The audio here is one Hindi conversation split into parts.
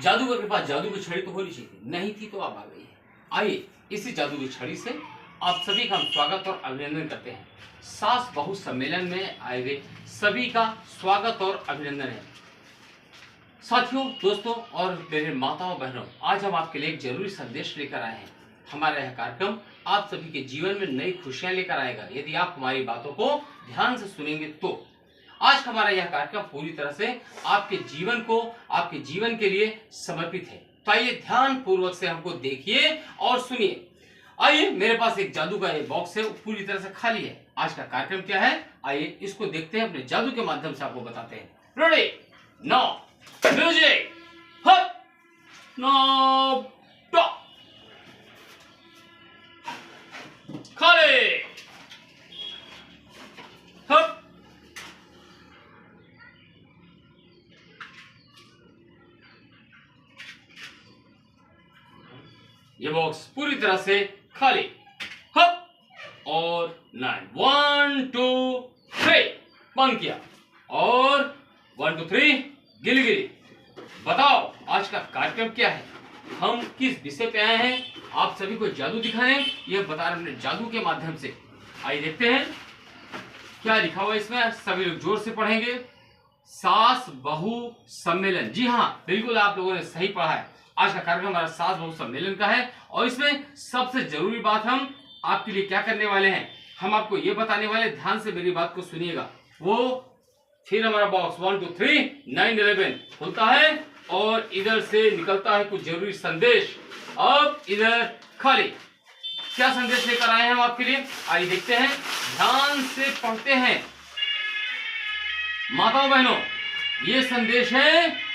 जादूगर के पास जादू की छड़ी तो होनी चाहिए, नहीं थी तो अब आ गई है। आइए इसी जादू की छड़ी से आप सभी का हम स्वागत और अभिनंदन करते हैं। सास बहू सम्मेलन में आए हुए सभी का स्वागत और अभिनंदन है। साथियों, दोस्तों और मेरे माताओं बहनों, आज हम आपके लिए एक जरूरी संदेश लेकर आए हैं। हमारा यह कार्यक्रम आप सभी के जीवन में नई खुशियां लेकर आएगा यदि आप हमारी बातों को ध्यान से सुनेंगे तो। आज हमारा यह कार्यक्रम पूरी तरह से आपके जीवन को, आपके जीवन के लिए समर्पित है। तो आइए ध्यान पूर्वक से हमको देखिए और सुनिए। आइए, मेरे पास एक जादू का ये बॉक्स है, पूरी तरह से खाली है। आज का कार्यक्रम क्या है, आइए इसको देखते हैं, अपने जादू के माध्यम से आपको बताते हैं। रेडी, नाउ म्यूजिक, हट, नाउ टॉप, खाली, हट। ये बॉक्स पूरी तरह से खाली, हप, और 9, 1 2 3 बंद किया, और 1 2 3 गिली गिली। बताओ आज का कार्यक्रम क्या है, हम किस विषय पे आए हैं, आप सभी को जादू दिखाएं, यह बता रहे हैं जादू के माध्यम से। आइए देखते हैं क्या लिखा हुआ है इसमें, सभी लोग जोर से पढ़ेंगे। सास बहू सम्मेलन, जी हाँ बिल्कुल आप लोगों ने सही पढ़ा है। आज का कार्यक्रम हमारा सास बहू सम्मेलन का है, और इसमें सबसे जरूरी बात हम आपके लिए क्या करने वाले हैं, हम आपको ये बताने वाले, ध्यान से मेरी बात को सुनिएगा। वो फिर हमारा बॉक्स 1 2 3 9 11 खुलता है, और इधर से निकलता है कुछ जरूरी संदेश। अब इधर खाली, क्या संदेश लेकर आए हैं हम आपके लिए, आइए देखते हैं, ध्यान से पढ़ते हैं। माताओं बहनों, ये संदेश है,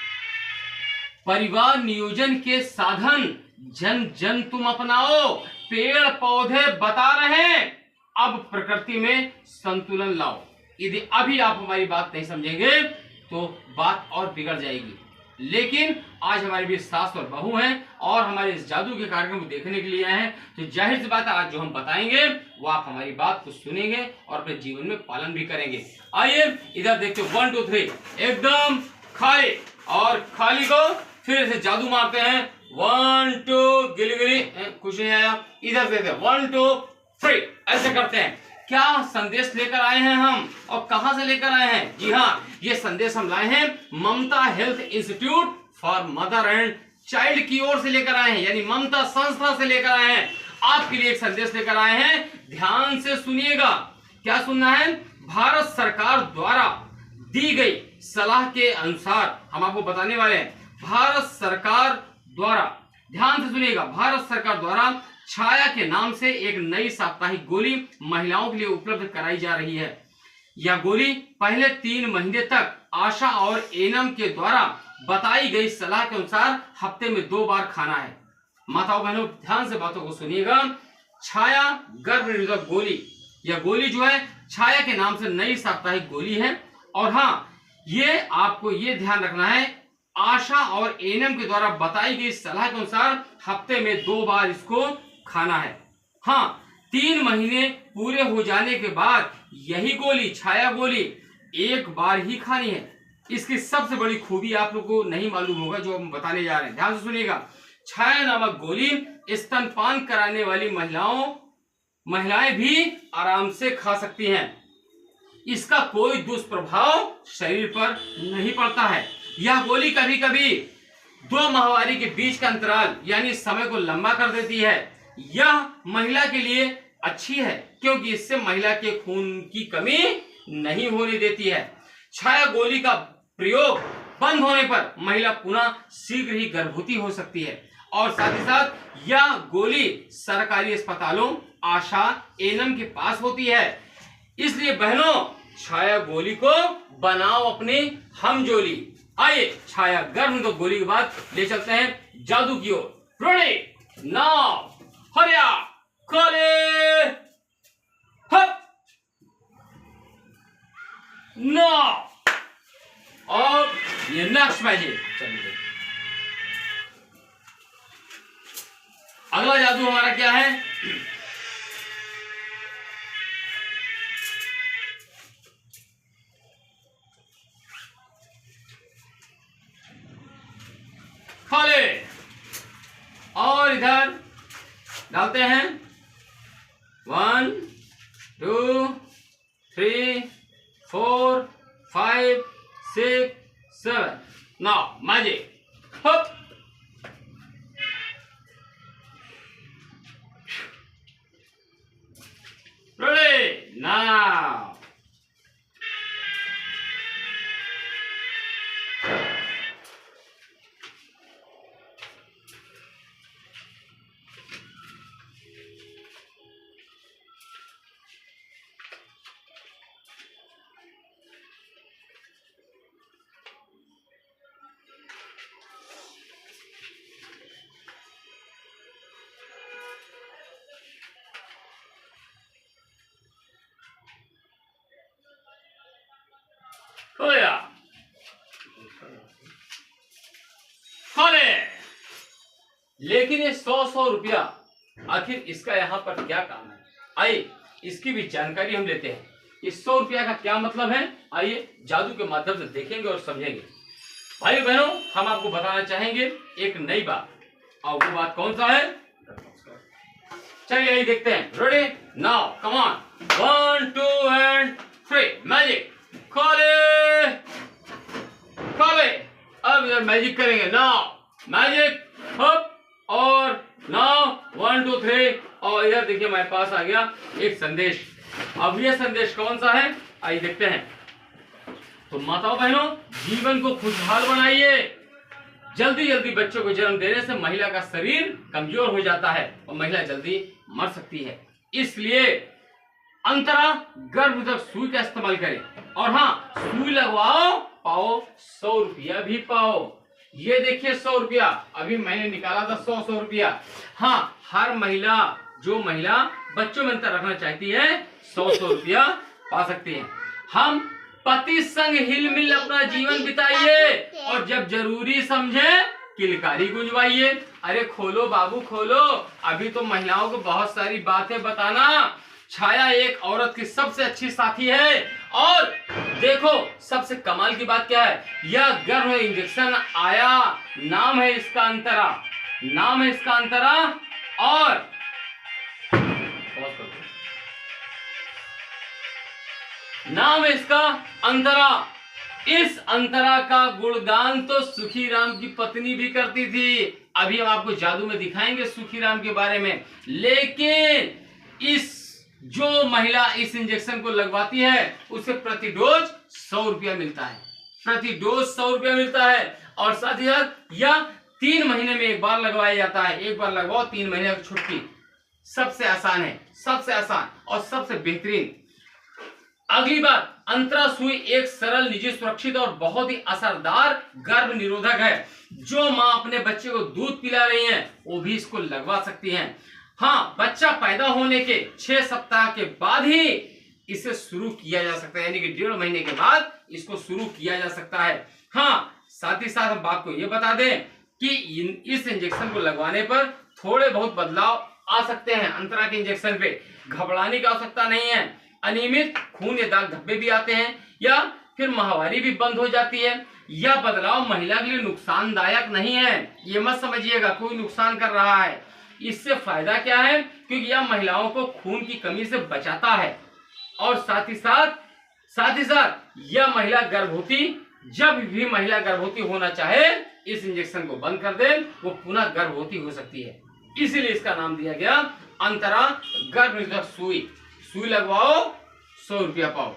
परिवार नियोजन के साधन जन जन तुम अपनाओ, पेड़ पौधे बता रहे हैं, अब प्रकृति में संतुलन लाओ। यदि अभी आप हमारी बात नहीं समझेंगे तो बात और बिगड़ जाएगी। लेकिन आज हमारे बीच सास और बहू हैं, और हमारे इस जादू के कार्यक्रम को देखने के लिए आए हैं, तो जाहिर सी बात है आज जो हम बताएंगे वो आप हमारी बात को सुनेंगे और अपने जीवन में पालन भी करेंगे। आइए इधर देखते, 1 2 3 एकदम खाली, और खाली को फिर से जादू मारते हैं, 1 2 गिली गिली, खुशी है आप, इधर देखते 1 2 3 ऐसे करते हैं। क्या संदेश लेकर आए हैं हम, और कहां से लेकर आए हैं, जी हाँ ये संदेश हम लाए हैं Mamta health institute for mother and child की ओर से लेकर आए हैं, यानी ममता संस्था से लेकर आए हैं। आपके लिए एक संदेश लेकर आए हैं, ध्यान से सुनिएगा। क्या सुनना है, भारत सरकार द्वारा दी गई सलाह के अनुसार हम आपको बताने वाले हैं। भारत सरकार द्वारा, ध्यान से सुनिएगा, भारत सरकार द्वारा छाया के नाम से एक नई साप्ताहिक गोली महिलाओं के लिए उपलब्ध कराई जा रही है। यह गोली पहले 3 महीने तक आशा और एनम के द्वारा बताई गई सलाह के अनुसार हफ्ते में 2 बार खाना है। माताओं बहनों ध्यान से बातों को सुनिएगा। छाया गर्भ निरोधक गोली, यह गोली जो है छाया के नाम से नई साप्ताहिक गोली है, और हाँ ये आपको ये ध्यान रखना है, आशा और एनएम के द्वारा बताई गई सलाह के अनुसार हफ्ते में 2 बार इसको खाना है। हाँ 3 महीने पूरे हो जाने के बाद यही गोली, छाया गोली 1 बार ही खानी है। इसकी सबसे बड़ी खूबी आप लोगों को नहीं मालूम होगा जो हम बताने जा रहे हैं, ध्यान से सुनिएगा। छाया नामक गोली स्तनपान कराने वाली महिलाएं भी आराम से खा सकती हैं। इसका कोई दुष्प्रभाव शरीर पर नहीं पड़ता है। यह गोली कभी कभी 2 माहवारी के बीच का अंतराल यानी समय को लंबा कर देती है। यह महिला के लिए अच्छी है क्योंकि इससे महिला के खून की कमी नहीं होने देती है। छाया गोली का प्रयोग बंद होने पर महिला पुनः शीघ्र ही गर्भवती हो सकती है, और साथ ही साथ यह गोली सरकारी अस्पतालों, आशा, एनएम के पास होती है। इसलिए बहनों छाया गोली को बनाओ अपनी हमजोली। आइए छाया गर्भ तो गोली के बाद ले चलते हैं जादू की ओर। रेडी नाउ, हरिया काले हप नाउ। और ये नेक्स्ट मैजिक, चलिए अगला जादू हमारा क्या है, खोले और इधर डालते हैं 1 2 3 4 5 6 7 नाउ मैजिक हप रेडी नाउ खोया खोले। लेकिन ये 100 रुपया आखिर इसका यहाँ पर क्या काम है, आइए इसकी भी जानकारी हम लेते हैं। इस 100 रुपया का क्या मतलब है, आइए जादू के माध्यम से देखेंगे और समझेंगे। भाई बहनों, हम आपको बताना चाहेंगे एक नई बात, और वो बात कौन सा है, चलिए यही देखते हैं। Ready now come on 1 2 and 3 magic खोले खोले। अब इधर मैजिक करेंगे, नाउ मैजिक हप और नाउ 1 2 3 और इधर देखिए मेरे पास आ गया एक संदेश। अब ये संदेश कौन सा है, आइए देखते हैं। तो माताओं बहनों, जीवन को खुशहाल बनाइए। जल्दी जल्दी बच्चों को जन्म देने से महिला का शरीर कमजोर हो जाता है और महिला जल्दी मर सकती है। इसलिए अंतरा गर्भनिरोधक सुई का इस्तेमाल करें और हाँ, सुई लगवाओ पाओ 100 रुपया भी पाओ। ये देखिए 100 रुपया अभी मैंने निकाला था, 100 रुपया। हाँ, हर महिला, जो महिला बच्चों में अंतर रखना चाहती है 100 रुपया पा सकती है। हम पति संग हिल मिल अपना जीवन बिताइए और जब जरूरी समझे किलकारी गुंजवाइए। अरे खोलो बाबू खोलो, अभी तो महिलाओं को बहुत सारी बातें बताना। छाया एक औरत की सबसे अच्छी साथी है। और देखो सबसे कमाल की बात क्या है, यह गर्भ इंजेक्शन आया, नाम है इसका अंतरा, नाम है इसका अंतरा। और नाम है इसका अंतरा। इस अंतरा का गुणगान तो सुखी राम की पत्नी भी करती थी। अभी हम आपको जादू में दिखाएंगे सुखी राम के बारे में। लेकिन इस जो महिला इस इंजेक्शन को लगवाती है उसे प्रति डोज 100 रुपया मिलता है, प्रति डोज 100 रुपया मिलता है। और साथ ही साथ यह 3 महीने में एक बार लगवाया जाता है। एक बार लगवाओ 3 महीने की छुट्टी। सबसे आसान है, सबसे आसान और सबसे बेहतरीन। अगली बात, अंतरा सुई एक सरल, निजी, सुरक्षित और बहुत ही असरदार गर्भ निरोधक है। जो माँ अपने बच्चे को दूध पिला रही है वो भी इसको लगवा सकती हैं। हाँ, बच्चा पैदा होने के 6 सप्ताह के बाद ही इसे शुरू किया जा सकता है, यानी कि 1.5 महीने के बाद इसको शुरू किया जा सकता है। हाँ, साथ ही साथ हम आपको ये बता दें कि इस इंजेक्शन को लगवाने पर थोड़े बहुत बदलाव आ सकते हैं। अंतरा के इंजेक्शन पे घबराने की आवश्यकता नहीं है। अनियमित खून या दाग धब्बे भी आते हैं या फिर माहवारी भी बंद हो जाती है। यह बदलाव महिला के लिए नुकसानदायक नहीं है, ये मत समझिएगा कोई नुकसान कर रहा है। इससे फायदा क्या है, क्योंकि यह महिलाओं को खून की कमी से बचाता है। और साथ ही साथ यह महिला गर्भवती, जब भी महिला गर्भवती होना चाहे इस इंजेक्शन को बंद कर दे, वो पुनः गर्भवती हो सकती है। इसीलिए इसका नाम दिया गया अंतरा गर्भ निरोधक सुई। सुई लगवाओ 100 रुपया पाओ।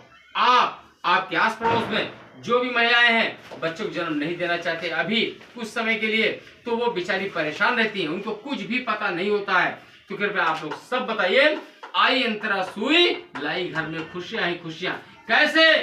आपके आस पड़ोस में जो भी महिलाएं हैं बच्चों को जन्म नहीं देना चाहते अभी कुछ समय के लिए, तो वो बेचारी परेशान रहती हैं, उनको कुछ भी पता नहीं होता है। तो कृपया आप लोग सब बताइए, आई अंतरा सुई लाई घर में खुशियां ही खुशियां। कैसे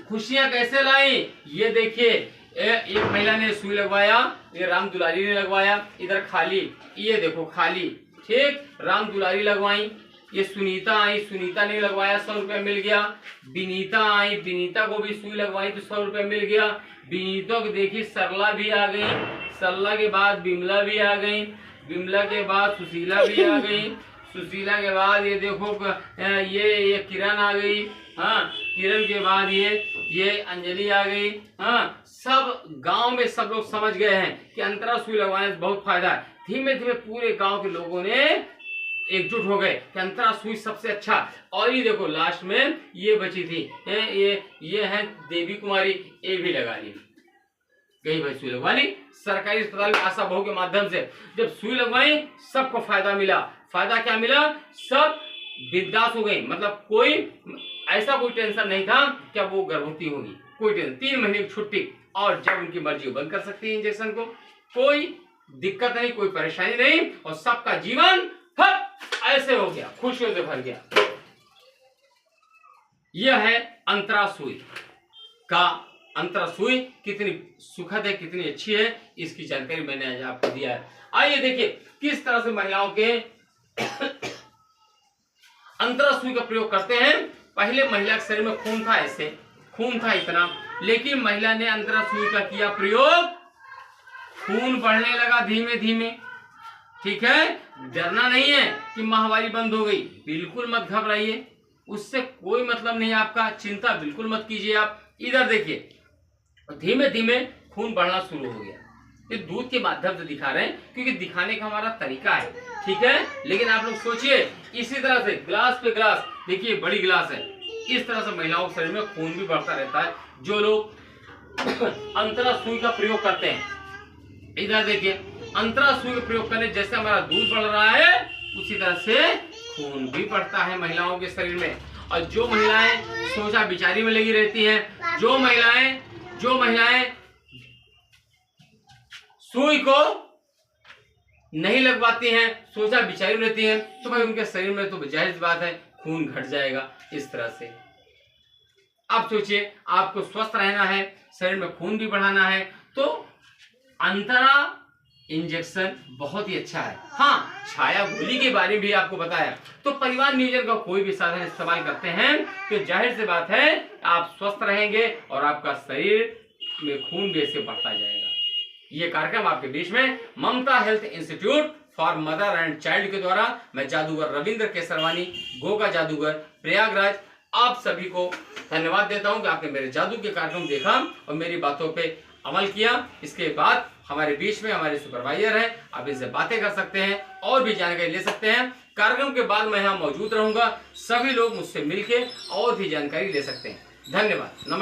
खुशियां कैसे लाई, ये देखिए। एक महिला ने सुई लगवाया, ये राम दुलारी ने लगवाया, इधर खाली, ये देखो खाली, ठीक। राम दुलारी लगवाई, ये सुनीता आई, सुनीता ने लगवाया, 100 रुपया मिल गया। विनीता आई, विनीता को भी सुई लगवाई तो 100 रुपया मिल गया। विनीता को देखिए सरला भी आ गई, सरला के बाद बिमला भी आ गई, बिमला के बाद सुशीला भी आ गई, सुशीला के बाद ये देखो ये किरण आ गई। हाँ, किरण के बाद ये अंजलि आ गई। हाँ, सब गांव में सब लोग समझ गए हैं कि अंतरा सुई लगवाने से बहुत फायदा है। धीमे धीमे पूरे गांव के लोगों ने एकजुट हो गए कि अंतरा सुई सबसे अच्छा। और ये देखो लास्ट में ये बची थी, ये है देवी कुमारी, ये भी लगा ली, गई भाई सुई लगवा ली। सरकारी अस्पताल में आशा बहू के माध्यम से जब सुई लगवाई सबको फायदा मिला। फायदा क्या मिला? सब बिंदास हो गई, मतलब कोई ऐसा कोई टेंशन नहीं था कि अब वो गर्भवती होगी, कोई टेंशन। 3 महीने की छुट्टी, और जब उनकी मर्जी बंद कर सकती है इंजेक्शन को, कोई दिक्कत नहीं, कोई परेशानी नहीं, और सबका जीवन ऐसे हो गया, खुशियों से भर गया। यह है अंतरा सुई का। अंतरा सुई कितनी सुखद है, कितनी अच्छी है, इसकी जानकारी मैंने आज आपको दिया है। आइए देखिए किस तरह से महिलाओं के अंतरा सुई का प्रयोग करते हैं। पहले महिला के शरीर में खून था, ऐसे खून था इतना, लेकिन महिला ने अंतरा सुई का किया प्रयोग, खून बढ़ने लगा धीमे धीमे। ठीक है, डरना नहीं है कि माहवारी बंद हो गई, बिल्कुल मत घबराइए, उससे कोई मतलब नहीं आपका, चिंता बिल्कुल मत कीजिए आप। इधर देखिए धीमे धीमे खून बढ़ना शुरू हो गया। ये दूध के माध्यम से दिखा रहे हैं क्योंकि दिखाने का हमारा तरीका है, ठीक है। लेकिन आप लोग सोचिए इसी तरह से ग्लास पे ग्लास, देखिए बड़ी ग्लास है, इस तरह से महिलाओं के शरीर में खून भी बढ़ता रहता है जो लोग अंतरा सुई का प्रयोग करते हैं। इधर देखिए अंतरा सुई का प्रयोग करने जैसे हमारा दूध बढ़ रहा है उसी तरह से खून भी बढ़ता है महिलाओं के शरीर में। और जो महिलाएं सोचा बिचारी में लगी रहती हैं, जो महिलाएं सुई को नहीं लगवाती हैं, सोचा बिचारी में रहती हैं, तो भाई उनके शरीर में तो जायज बात है खून घट जाएगा इस तरह से। अब सोचिए आपको स्वस्थ रहना है, शरीर में खून भी बढ़ाना है, तो अंतरा इंजेक्शन बहुत ही अच्छा है। हाँ, छाया गोली के बारे में भी आपको बताया। तो परिवार नियोजन का कोई भी साधन इस्तेमाल करते हैं तो जाहिर सी बात है आप स्वस्थ रहेंगे और आपका शरीर में खून भी ऐसे बढ़ता जाएगा। ये कार्यक्रम आपके बीच में Mamta health institute for mother and child के द्वारा मैं जादूगर रविंद्र केसरवानी, गोगा जादूगर, प्रयागराज, आप सभी को धन्यवाद देता हूं कि आपने मेरे जादू के कार्यक्रम देखा और मेरी बातों पे अमल किया। इसके बाद हमारे बीच में हमारे सुपरवाइजर हैं, आप इनसे बातें कर सकते हैं और भी जानकारी ले सकते हैं। कार्यक्रम के बाद मैं यहाँ मौजूद रहूंगा, सभी लोग मुझसे मिलके और भी जानकारी ले सकते हैं। धन्यवाद, नमस्कार।